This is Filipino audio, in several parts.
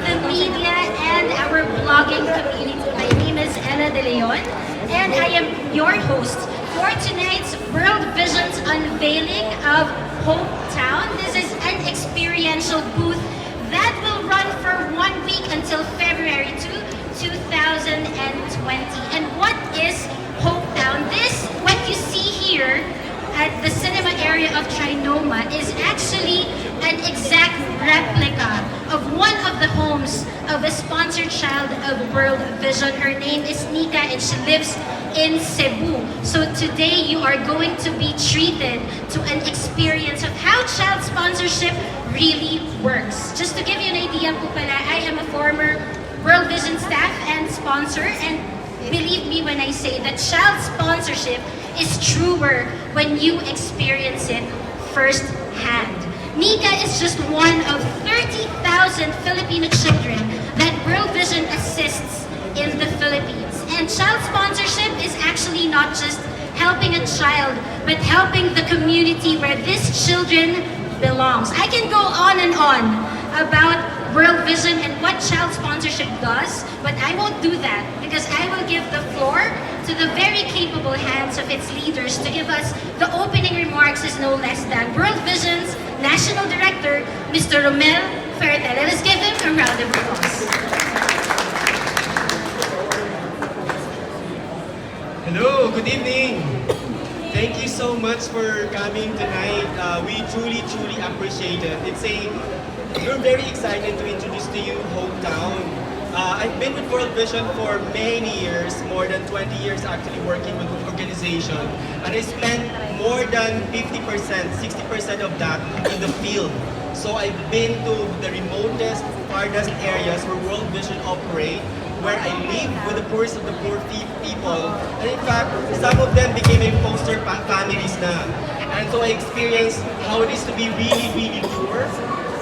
the media and our blogging community. My name is Ella De Leon, and I am your host for tonight's World Vision's unveiling of Hometown. This is an experiential booth that will run for 1 week until February 2020. And what is Hometown? This, what you see here at the cinema area of Trinoma, is actually an exact replica of one of the homes of a sponsored child of World Vision. Her name is Nika and she lives in Cebu. So today you are going to be treated to an experience of how child sponsorship really works. Just to give you an idea po pala, I am a former World Vision staff and sponsor, and believe me when I say that child sponsorship is truer when you experience it firsthand. Nika is just one of 30,000 Filipino children that World Vision assists in the Philippines. And child sponsorship is actually not just helping a child, but helping the community where this children belongs. I can go on and on about World Vision and what child sponsorship does, but I won't do that because I will give the floor to the very capable hands of its leaders to give us the opening remarks is no less than World Vision's National Director, Mr. Romel Ferta. Let us give him a round of applause. Hello, good evening. Thank you so much for coming tonight. We truly appreciate it. We're very excited to introduce to you Hometown. I've been with World Vision for many years, more than 20 years actually working with the organization. And I spent more than 50%, 60% of that in the field. So I've been to the remotest, farthest areas where World Vision operate, where I live with the poorest of the poor people. And in fact, some of them became a foster families na. And so I experienced how it is to be really poor,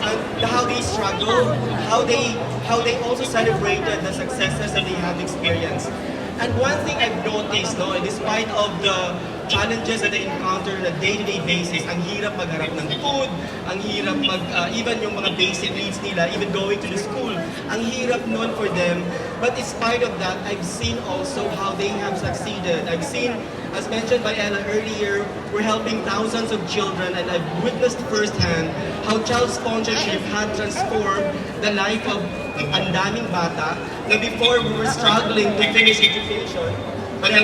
and how they struggle, how they also celebrated the successes that they have experienced. And one thing I've noticed, no, despite of the challenges that they encounter on a day-to-day basis, ang hirap magharap ng food, ang hirap even yung mga basic needs nila, even going to the school, ang hirap nun for them. But in spite of that, I've seen also how they have succeeded. I've seen, as mentioned by Ella earlier, we're helping thousands of children, and I've witnessed firsthand how child sponsorship had transformed the life of ang daming bata na before we were struggling to finish education, but I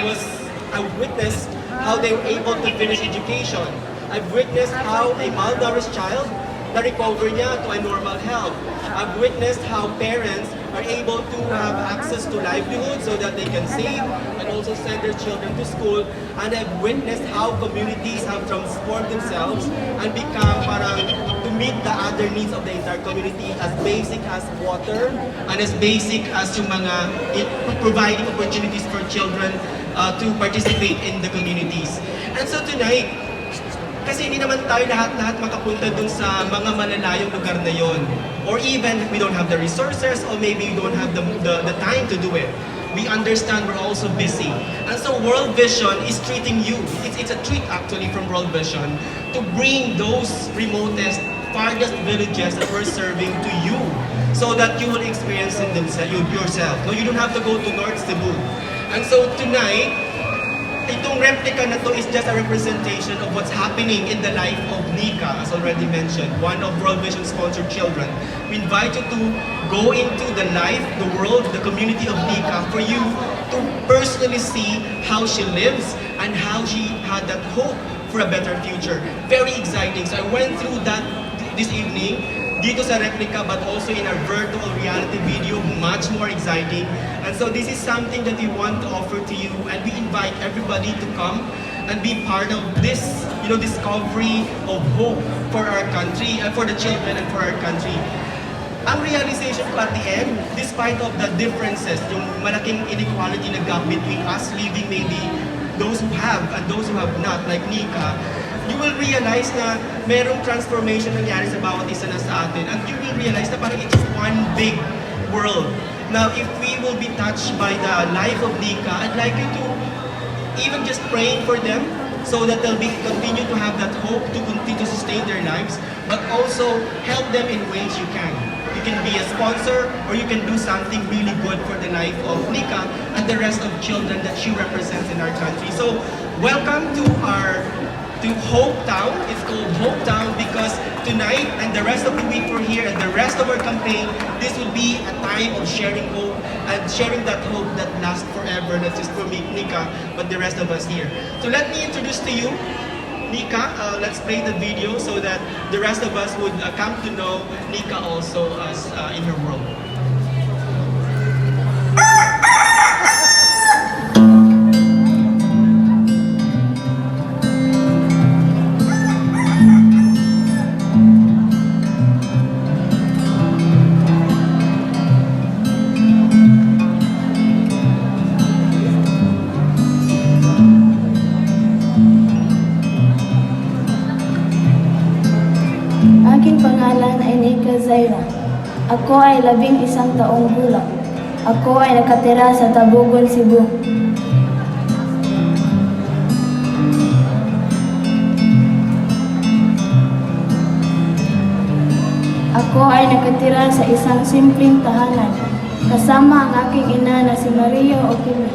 witnessed how they were able to finish education. I've witnessed how a malnourished child na-recover niya to a normal health. I've witnessed how parents are able to have access to livelihood so that they can save and also send their children to school. And I've witnessed how communities have transformed themselves and become parang to meet the other needs of the entire community, as basic as water and as basic as yung mga providing opportunities for children to participate in the communities. And so tonight, kasi hindi naman tayo lahat makapunta dun sa mga malalayong lugar na yon. Or even we don't have the resources, or maybe we don't have the time to do it. We understand we're also busy. And so World Vision is treating you. It's a treat actually from World Vision to bring those remotest, farthest villages that we're serving to you so that you will experience it yourself. No, you don't have to go to North Cebu. And so tonight, itong replica na to is just a representation of what's happening in the life of Nika, as already mentioned, one of World Vision sponsored children. We invite you to go into the life, the world, the community of Nika for you to personally see how she lives and how she had that hope for a better future. Very exciting. So I went through that this evening dito sa replica, but also in our virtual reality video, much more exciting. And so this is something that we want to offer to you, and we invite everybody to come and be part of this, discovery of hope for our country, and for the children and for our country. Ang realization ko at the end, despite of the differences, yung malaking inequality na gap between us living maybe those who have and those who have not, like Nika, you will realize na merong transformation nangyari sa bawat isa na sa atin. And you will realize na parang it's one big world. Now, if we will be touched by the life of Nika, I'd like you to even just praying for them so that they'll continue to have that hope to continue to sustain their lives, but also help them in ways you can. You can be a sponsor, or you can do something really good for the life of Nika and the rest of children that she represents in our country. So welcome to Hope Town. It's called Hope Town because tonight and the rest of the week we're here and the rest of our campaign, this will be a time of sharing hope and sharing that hope that lasts forever, not just for me, Nika, but the rest of us here. So let me introduce to you Nika. Let's play the video so that the rest of us would come to know Nika also as in her world. Aking pangalan ay Nika Zaira. Ako ay 11 taong gulang. Ako ay nakatira sa Tabugon, Cebu. Ako ay nakatira sa isang simpleng tahanan kasama ang aking ina na si Maria Okimi.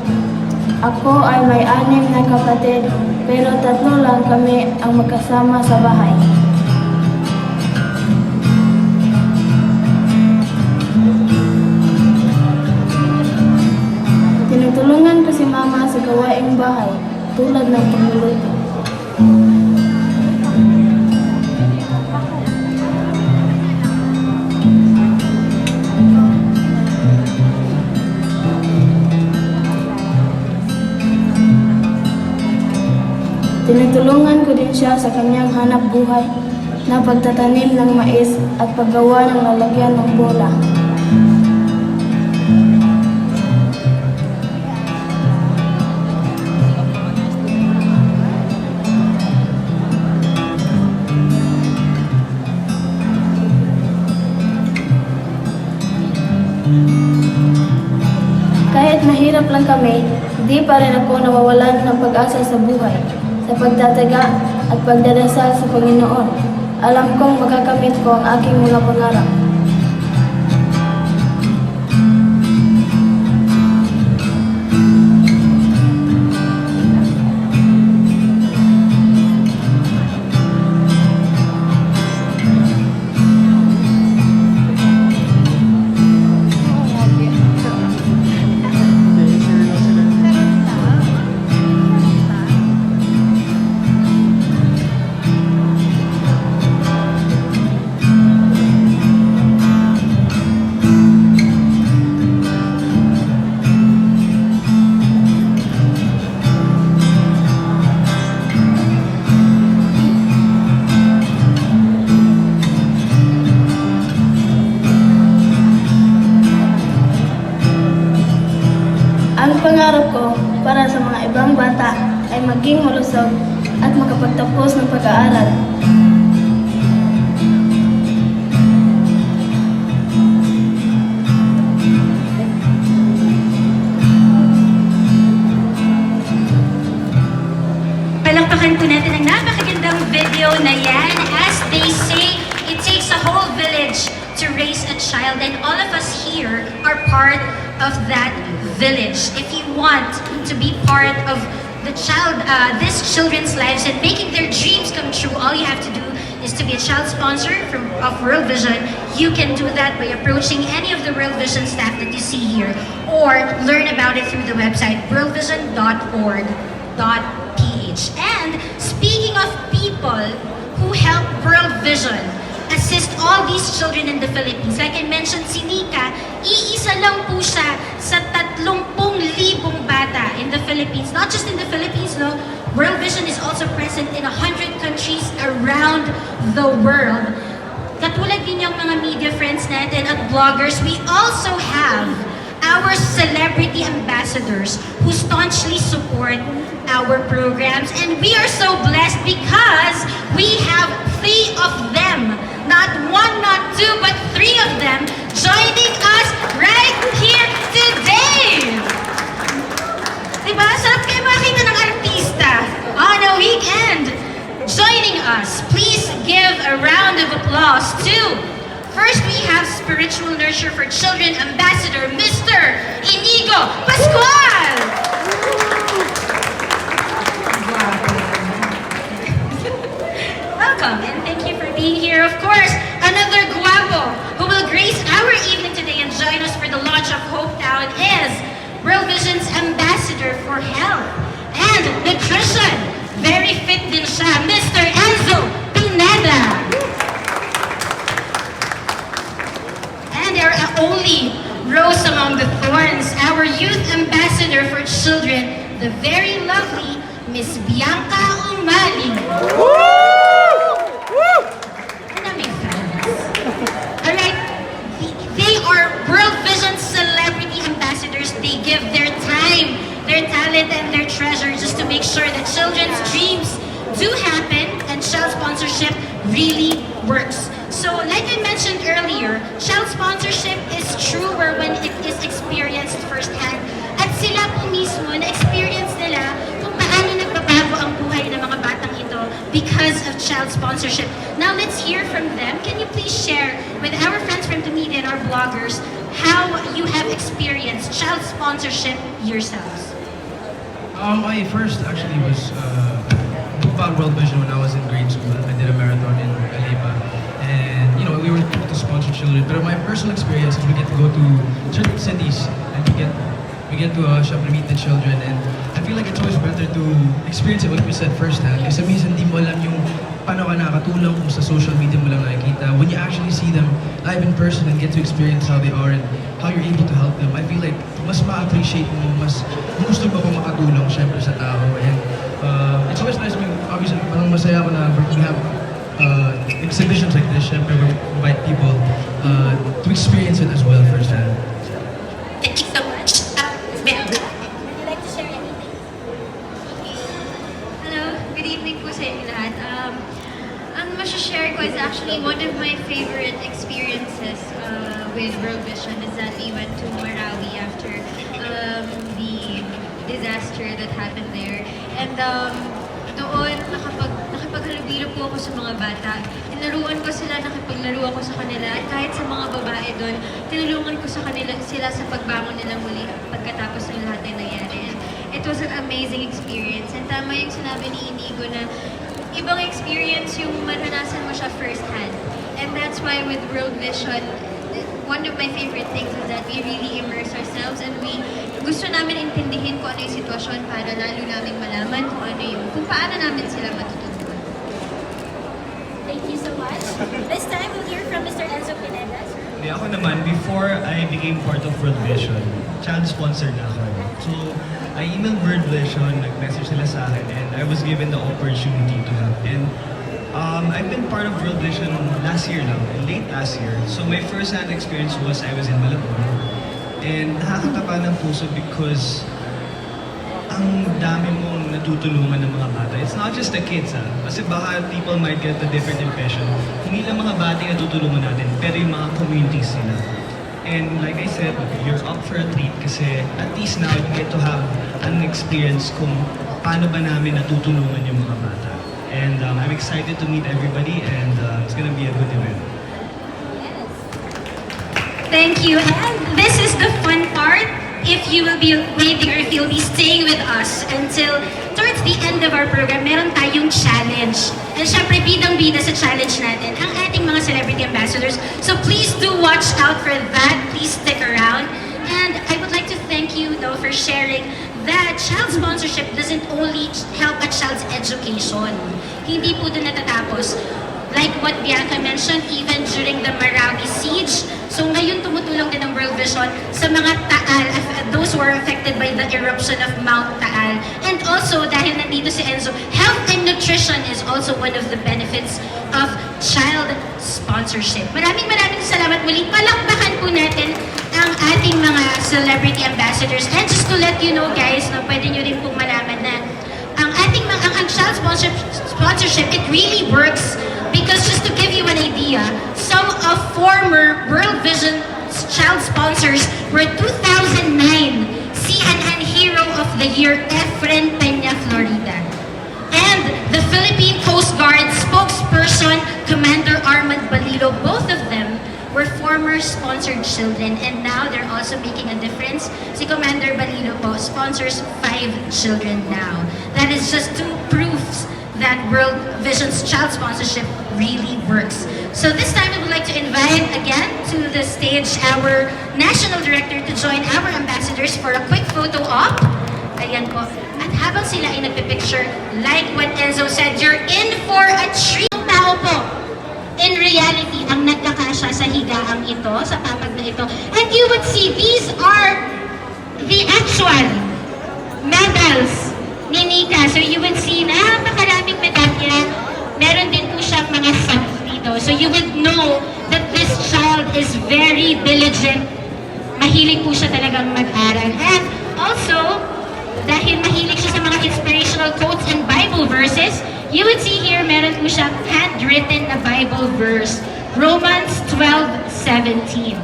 Ako ay may 6 na kapatid pero 3 lang kami ang magkasama sa bahay. Tinutulungan ko si Mama sa gawaing bahay tulad ng pagluluto. Tinutulungan ko din siya sa kanyang hanap buhay na pagtatanim ng mais at paggawa ng lalagyan ng bola. Kahit mahirap lang kami, di pa rin ako nawawalan ng pag-asa sa buhay, sa pagtataga at pagdadasal sa Panginoon. Alam kong makakamit ko ang aking mga pangarap. Ang pangarap ko para sa mga ibang bata ay maging malusog at makapagtapos ng pag-aaral. Palakpakan po natin ang napakagandang video na yan. As they say, it takes a whole village to raise a child, and all of us here are part of that village. If you want to be part of these children's lives and making their dreams come true, all you have to do is to be a child sponsor of World Vision. You can do that by approaching any of the World Vision staff that you see here, or learn about it through the website worldvision.org.ph. And speaking of people who help World Vision assist all these children in the Philippines, like I mentioned, si Nika, iisa lang po siya sa 30,000 bata in the Philippines. Not just in the Philippines, no? World Vision is also present in 100 countries around the world. Katulad din yung mga media friends natin at bloggers, we also have our celebrity ambassadors who staunchly support our programs. And we are so blessed because we have 3 of them. Not 1, not 2, but 3 of them joining us right here today. Diba? Sarap kayo makita ng artista on a weekend. Joining us, please give a round of applause to, first we have Spiritual Nurture for Children Ambassador, Mr. Iñigo Pascual! Welcome and thank you for being here. Of course, another guapo who will grace our evening today and join us for the launch of Hope Town is World Vision's Ambassador for Health and Nutrition. Very fit din siya, Mr. Enzo Pineda. And our only rose among the thorns, our Youth Ambassador for Children, the very lovely Miss Bianca Umali. Alright, they are World Vision celebrity ambassadors. They give their time, their talent, and their treasure just to make sure that children's dreams do happen and child sponsorship really works. So, like I mentioned earlier, child sponsorship is truer when it is experienced firsthand. At sila po mismo, na-experience nila kung paano nagbabago ang buhay ng mga batang ito because of child sponsorship. Now, let's hear from them. Can you please share with our friends from the media and our bloggers how you have experienced child sponsorship yourselves? I first actually was about World Vision when I was in grade school. I did a marathon in Alipa. And, you know, we were able to sponsor children. But my personal experience is we get to go to certain cities and we get to shop and meet the children. And I feel like it's always better to experience it, what we said firsthand. Kasi minsan di mo alam yung paano ka nakatulong kung sa social media mo lang nakikita. When you actually see them live in person and get to experience how they are and how you're able to help them, I feel like mas ma-appreciate mo, mas gusto mo pa makatulong syempre sa tao. And it's always nice, obviously, parang masaya ako na we have exhibitions like this, syempre we invite people to experience it as well firsthand. Thank you so much. Bianca, would you like to share anything? Hello, good evening po sa inyo lahat. Ang masashare ko is actually one of my favorite experiences with World Vision is that we went to Marawi after the disaster that happened there. And doon, nakipaghalubilo po ako sa mga bata. Tinaruan ko sila, nakipaglaro ako sa kanila. At kahit sa mga babae doon, tinulungan ko sa kanila sila sa pagbangon nila muli pagkatapos ng lahat na nangyari. And it was an amazing experience. And tama yung sinabi ni Iñigo na ibang experience yung maranasan mo siya firsthand. And that's why with World Vision, one of my favorite things is that we really immerse ourselves and gusto namin intindihin kung ano yung sitwasyon para lalo namin malaman kung paano namin sila matutulungan. Thank you so much. This time, we'll hear from Mr. Enzo Pineda. Ako naman, before I became part of World Vision, child sponsor na ako. So, I emailed World Vision, nag-message sila sa akin, and I was given the opportunity to help. And I've been part of World Vision last year now, late last year. So my first-hand experience was I was in Malabon. And nakakataba ng puso because ang dami mong natutulungan ng mga bata. It's not just the kids Kasi baka people might get a different impression. Hindi lang mga bata yung natutulungan natin, pero yung mga communities nila. And like I said, you're up for a treat kasi at least now you get to have an experience kung paano ba namin natutulungan yung mga bata. And I'm excited to meet everybody and it's gonna be a good event. Thank you. And this is the fun part. If you will be waiting or if you'll be staying with us until towards the end of our program, meron tayong challenge. And syempre, bidang-bida sa challenge natin ang ating mga celebrity ambassadors. So please do watch out for that. Please stick around. And I would like to thank you though for sharing that child sponsorship doesn't only help a child's education. Hindi po doon natatapos. Like what Bianca mentioned, even during the Marawi siege. So ngayon tumutulong din ang World Vision sa mga Taal, those who are affected by the eruption of Mount Taal. And also, dahil nandito si Enzo, health and nutrition is also one of the benefits of child sponsorship. Maraming salamat muli. Palakpakan po natin ang ating mga celebrity ambassadors. And just to let you know guys, no, pwede nyo rin pong malaman na ang child sponsorship, it really works because just to give you an idea, some of former World Vision child sponsors were 2009 CNN Hero of the Year Efren Peña Florida. And the Philippine Coast Guard spokesperson, Commander Armand Balilo, both of them were former sponsored children and now they're also making a difference. Si Commander Balilo po sponsors 5 children now. That is just 2 proofs that World Vision's child sponsorship really works. So this time we would like to invite again to the stage our National Director to join our ambassadors for a quick photo op. Ayan po. At habang sila ay nagpipicture, like what Enzo said, you're in for a treat. Ang tao po, in reality, ang nagkakasya sa higaang ito, sa papag na ito. And you would see, these are the actual medals ni Nika. So you would see, napakaraming medalya. Meron din po siyang mga subs dito. So you would know that this child is very diligent. Mahilig po siya talagang mag-aral. And also, dahil mahilig siya sa mga inspirational quotes and Bible verses, you would see here, meron po siyang handwritten na Bible verse. Romans 12:17.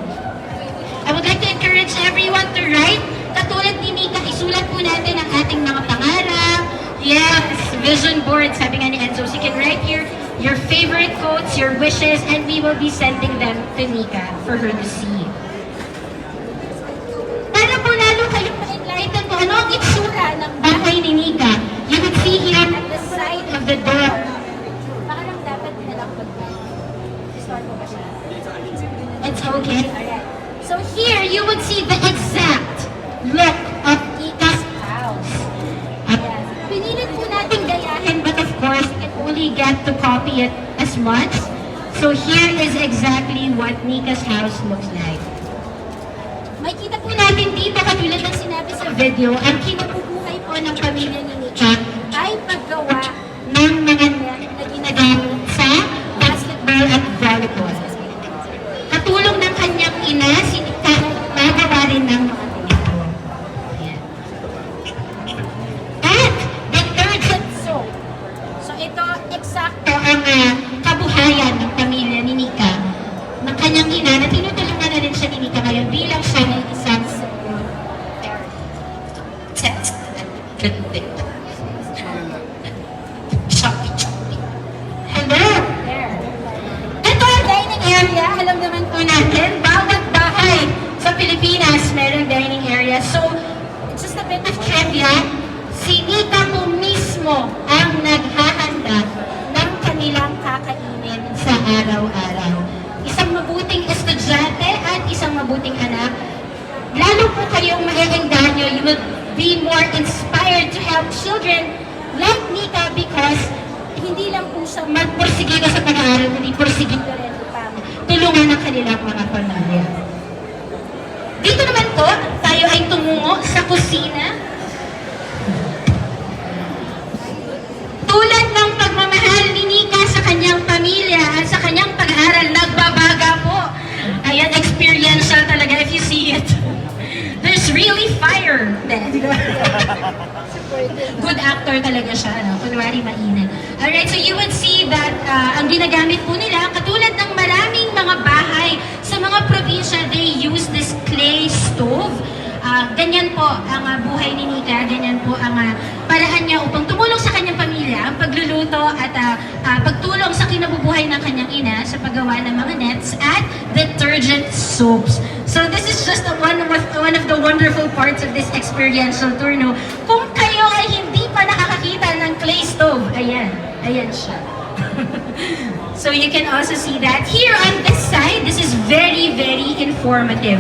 I would like to encourage everyone to write. Katulad ni Nika, isulat po natin ang ating mga pangarap. Yes, vision board, sabi nga ni Enzo. So you can write here your favorite quotes, your wishes, and we will be sending them to Nika for her to see. Para po lalo kayong ma-enlighten po, ano ang itsura ng bahay ni Nika? You can see here at the side of the door. Baka lang dapat nilalang start mo ba siya? It's okay. Alright. So here, you would see the exact look of Nika's house. Pinilit po natin gayahin, but of course, you can only get to copy it as much. So here is exactly what Nika's house looks like. Makikita po natin dito, katulad ng sinabi sa video, ang kinabubuhay po ng pamilya ni Nika ay paggawa ng mga net na ginagamit sa basketball at volleyball. Katulong ng kanyang ina, si Nika, nagawa rin ng mga ganito. Ayan. At detergent soap. So ito, eksakto ang kabuhayan ng pamilya ni Nika ng kanyang ina na tinutulungan na rin siya ni Nika ngayon bilang siya ng isang hello! Ito ang dining area. Alam naman po natin, bawat bahay sa Pilipinas merong dining area. So, it's just a bit of trivia. Si Nika po mismo ang naghahanda ng kanilang kakainin sa araw-araw. Isang mabuting estudyante at isang mabuting anak. Lalo po kayong ma-engganyo, you will be more inspired to help children like Nika because hindi lang po siya magporsigido sa pag-aaral, hindi porsigido rin upang tulungan ang kanilang mga pamilya. Dito naman po, tayo ay tumungo sa kusina. Tulad ng pagmamahal ni Nika sa kanyang pamilya at sa kanyang pag-aaral, nagbabaga po. Ayan, experiential talaga if you see it. There's really fire there. Good actor talaga siya, no? Kunwari mainit. Alright, so you would see that ang ginagamit po nila, katulad ng maraming mga bahay sa mga probinsya, they use this clay stove. Ganyan po ang buhay ni Nika, ganyan po ang paraan niya upang tumulong sa kanyang pamilya, ang pagluluto at pagtulong sa kinabubuhay ng kanyang ina sa paggawa ng mga nets at detergent soaps. So this is just one of the wonderful parts of this experiential tour, no? Kung kayo ay hindi pa nakakakita ng clay stove, ayan siya. So you can also see that here on this side, this is very, very informative.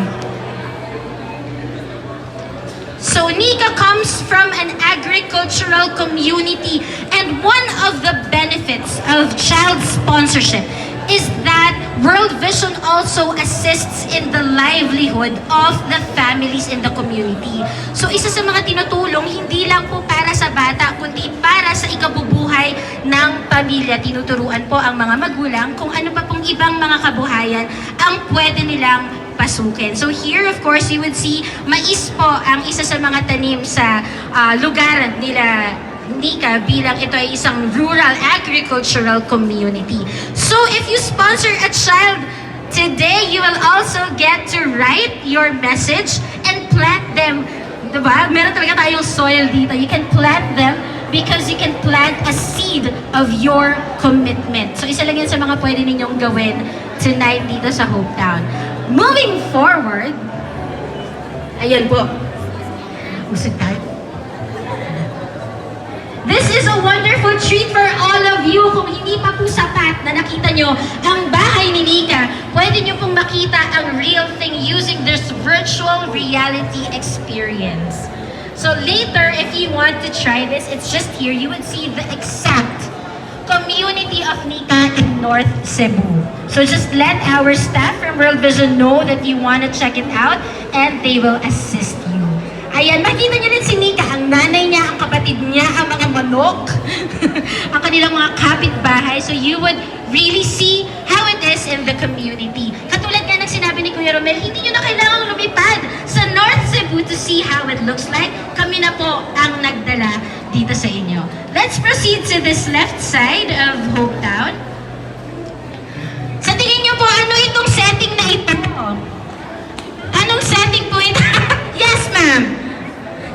So Nika comes from an agricultural community, and one of the benefits of child sponsorship is that World Vision also assists in the livelihood of the families in the community. So isa sa mga tinutulong, hindi lang po para sa bata, kundi para sa ikabubuhay ng pamilya. Tinuturuan po ang mga magulang kung ano pa pong ibang mga kabuhayan ang pwede nilang pasukin. So here, of course, you would see mais po ang isa sa mga tanim sa lugar nila Nika bilang ito ay isang rural agricultural community. So if you sponsor a child today, you will also get to write your message and plant them. Diba? Meron talaga tayong soil dito. You can plant them because you can plant a seed of your commitment. So isa lang yan sa mga pwede ninyong gawin tonight dito sa Hometown. moving forward, ayan po. Usog tayo. This is a wonderful treat for all of you. Kung hindi pa po sapat na nakita nyo ang bahay ni Nika, pwede nyo pong makita ang real thing using this virtual reality experience. So later, if you want to try this, it's just here. You would see the exact community of Nika in North Cebu. So just let our staff from World Vision know that you want to check it out and they will assist you. Ayan, makita niyo rin si Nika, ang nanay niya, ang kapatid niya, ang mga manok, ang kanilang mga kapitbahay. So you would really see how it is in the community. Katulad nga ng sinabi ni Kuya Romel, hindi niyo na kailangang lumipad sa North Cebu to see how it looks like. Kami na po ang nagdala dito sa inyo. Let's proceed to this left side of Hopetown. Sa tingin niyo po, ano itong setting na ito? Anong setting po ito? Yes, ma'am.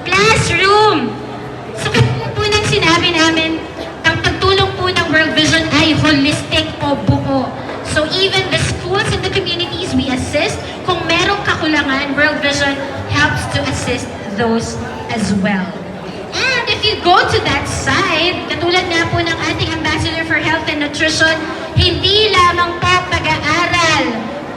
Classroom. So, katulad po ng sinabi namin, ang pagtulong po ng World Vision ay holistic o buo. So, even the schools and the communities we assist, kung merong kakulangan, World Vision helps to assist those as well. And if you go to that side, katulad nga po ng ating Ambassador for Health and Nutrition, hindi lamang po pag-aaral,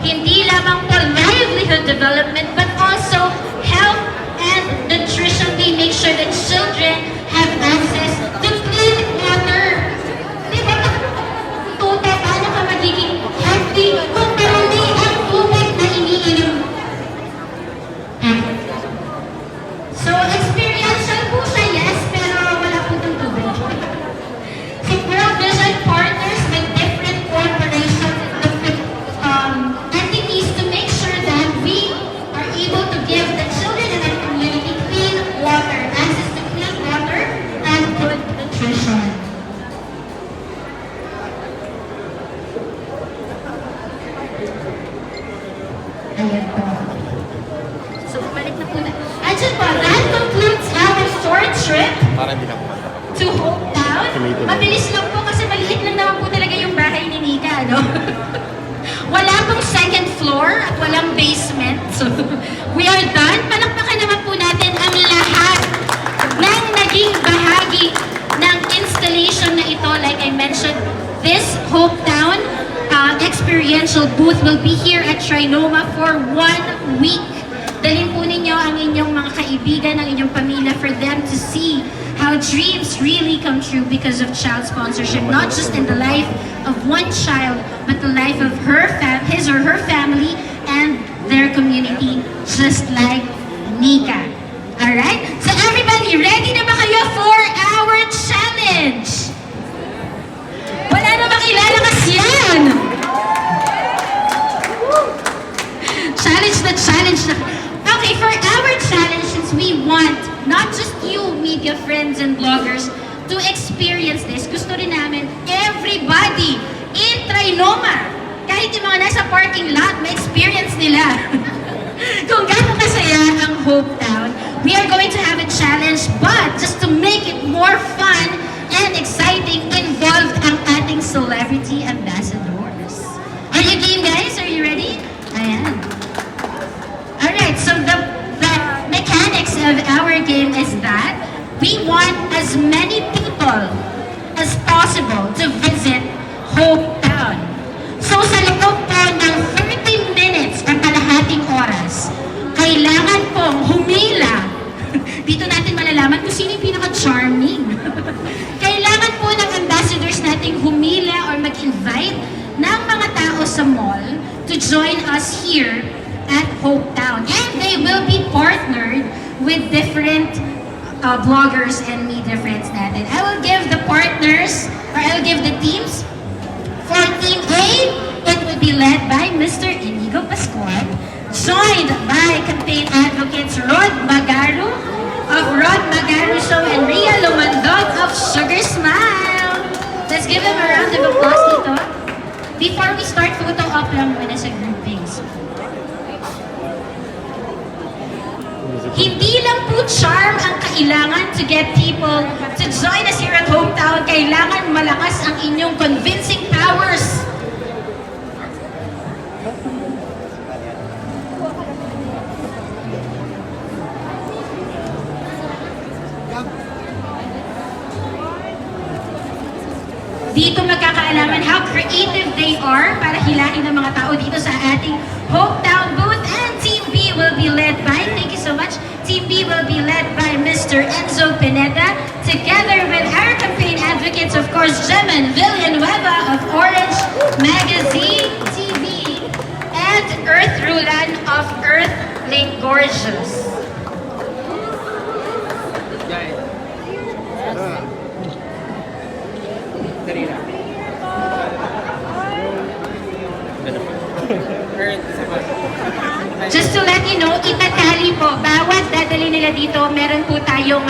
hindi lamang po livelihood development, but also health and nutrition. They make sure that children have access to clean water. Di ba? Tuta, paano ka magiging healthy kung marami ang tubig na iniinom? So, experiential po siya, yes, pero wala po itong tubig. Si World Vision partners with different corporations and different entities to make sure that we are able to give the children in our community clean water, access to clean water, and good nutrition. Ayan po. So, bumalik na po na. Actually po, that concludes our short trip to Hopetown. Mabilis lang po kasi maliit lang naman po talaga yung bahay ni Nika, no? Wala pong second floor at walang basement. So, we are done. Palakpakan naman po natin ang lahat ng naging bahagi ng installation na ito. Like I mentioned, this Hopetown experiential booth will be here at Trinoma for 1 week. Dalhin po ninyo ang inyong mga kaibigan, ang inyong pamilya for them to see how dreams really come true because of child sponsorship, not just in the life of one child, but the life of his or her family and their community, just like Nika. Alright? So everybody, ready na ba kayo for our challenge? Wala na makilalakas yan! Challenge na. Okay, for our challenge, since we want not just you, media friends and bloggers, to experience this, gusto rin namin everybody in Trinoma, kahit yung mga nasa parking lot, ma-experience nila. Kung gano'ng kasaya ang Hopetown, we are going to have a challenge, but just to make it more fun and exciting, involved ang ating celebrity ambassadors. Are you game, guys? Are you ready? Ayan. Alright, so the mechanics of our game is that we want as many people as possible to visit Hopetown. So sa loob po ng 30 minutes at kalahating oras, kailangan pong humila. Dito natin malalaman kung sino yung pinaka-charming. Kailangan po ng ambassadors nating humila or mag-invite ng mga tao sa mall to join us here at Hopetown. And they will be partnered with different bloggers and media friends natin. I will give the partners, or I will give the teams. For Team A, it will be led by Mr. Iñigo Pascual, joined by campaign advocates Rod Magaru of Rod Magaru Show and Ria Lumandog of Sugar Smile. Let's give them a round of applause dito. Before we start, photo op lang muna sa groupings. Hindi lang po charm ang kailangan to get people to join us here at Hopetown. Kailangan malakas ang inyong convincing powers. dito magkakaalaman how creative they are para hilahin ng mga tao dito sa ating hometown booth. And Team B will be led by, thank you so much, Team B will be led by Mr. Enzo Pineda, together with our campaign advocates, of course, Gemma Villanueva of Orange Magazine TV, and Earth Rulan of Earth Lake Gorgeous. Just to let you know, itatali po, bawat dadali nila dito, meron po tayong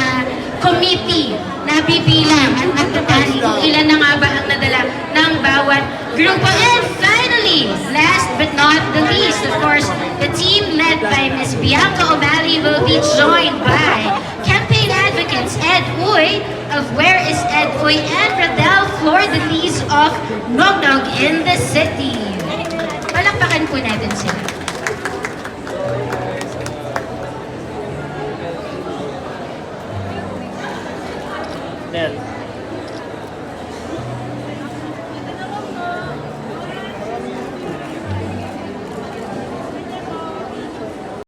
committee na bibilang at magtatali kung ilan na nga ba ang nadala ng bawat grupo. And finally, last but not the least, of course, the team led by Miss Bianca Umali will be joined by campaign advocates Ed Uy of Where is Ed Uy and Radel Flor-Delis of Nognog in the City. Palakpakan po natin sila.